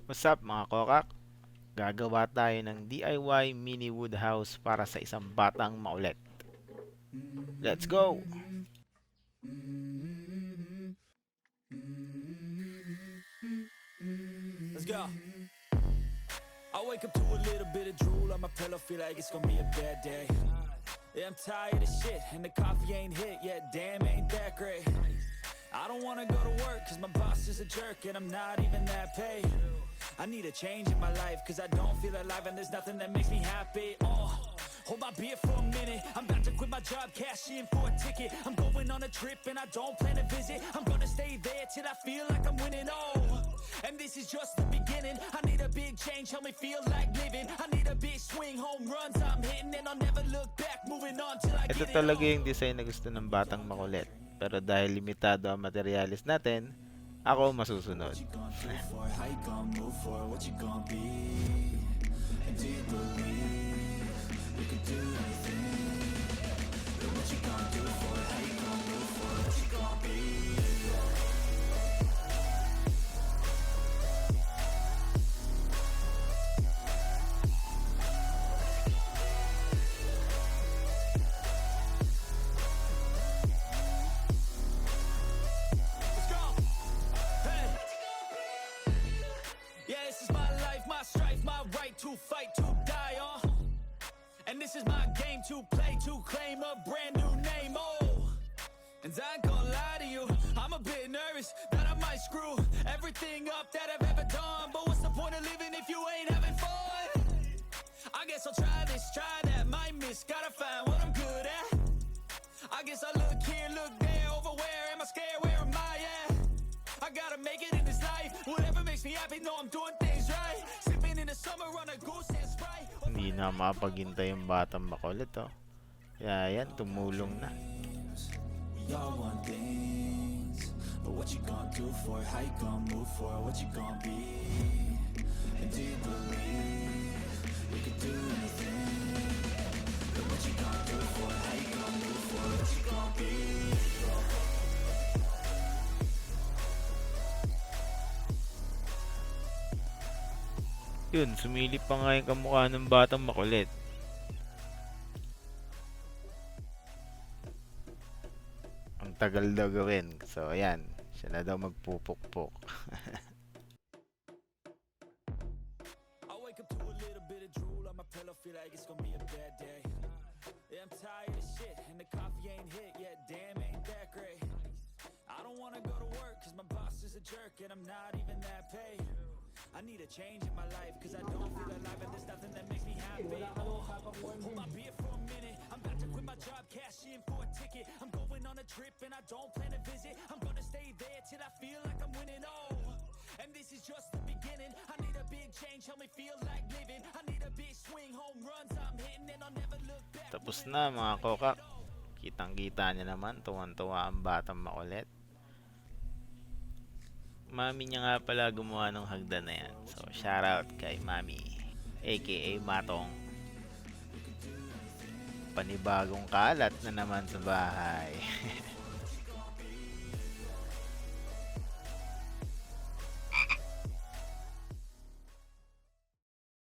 What's up mga kokak? Gagawa tayo ng DIY mini wood house para sa isang batang makulit. Let's go! Let's go. I wake up to a little bit of drool on my pillow, feel like it's gonna be a bad day. Yeah, I'm tired of shit, and the coffee ain't hit yet, damn, ain't that great. I don't wanna go to work, cause my boss is a jerk, and I'm not even that paid. I need a change in my life, cause I don't feel alive, and there's nothing that makes me happy. Oh, hold my beer for a minute, I'm about to quit my job, cash in for a ticket. I'm going on a trip, and I don't plan to visit. I'm gonna stay there till I feel like I'm winning, oh. And this is just the beginning. I need a big change, help me feel like living. I need a big swing, home runs I'm hitting, and I'll never look back, moving on till I Ito get it talaga all. yung design na gusto ng batang makulit. Pero dahil limitado ang materialis natin, ako masusunod. What you gonna do for it? How you gonna move for it? What you gonna be? And do you believe you can do anything? And what you gonna do for it? How you gonna move for it? What you gonna be? Let's go. Hey. Yeah, this is my life, my strife, my right to fight, to die on. And this is my game to play, to claim a brand new name, oh. And I ain't gonna lie to you, I'm a bit nervous that I might screw everything up that I've ever done. But what's the point of living if you ain't having fun? I guess I'll try this, try that, might miss, gotta find what I'm good at. I guess I look here, look there, over where am I scared, where am I at? I gotta make it in this life, whatever makes me happy, know I'm doing things right. Sipping in the summer on a goose and Sprite. Hindi na mapaghintay yung batang makulit, oh. Kaya yan, tumulong na. We all want things, but what you gonna do for it? How you gonna move for it? What you gonna be? And do you believe you can do anything? But what you gonna do for it? How you gonna move for it? What you gonna be? Yun, sumilip pa nga yung kamukha ng batang makulit. Ang tagal daw gawin. So, ayan. Siya na daw magpupukpok. I wake up to a little bit of drool on my pillow, feel like it's gonna be a bad day. Yeah, I'm tired of shit, and the coffee ain't hit yet, damn, ain't that great. I don't wanna go to work, cause my boss is a jerk, and I'm not even that paid. I need a change in my life, cause I don't feel alive, and there's nothing that makes me happy. Oh, hold my beer for a minute, I'm about to quit my job, cash in for a ticket. I'm going on a trip, and I don't plan to visit. I'm gonna stay there till I feel like I'm winning, oh. And this is just the beginning. I need a big change, help me feel like living. I need a big swing, home runs I'm hitting, and I'll never look back. Tapos na mga kokak. Kitang-kita niya naman, tuwan-tuwa ang batang makulit. Mami niya nga pala gumawa ng hagdan na yan. So, shoutout kay Mami, aka Matong. Panibagong kalat na naman sa bahay.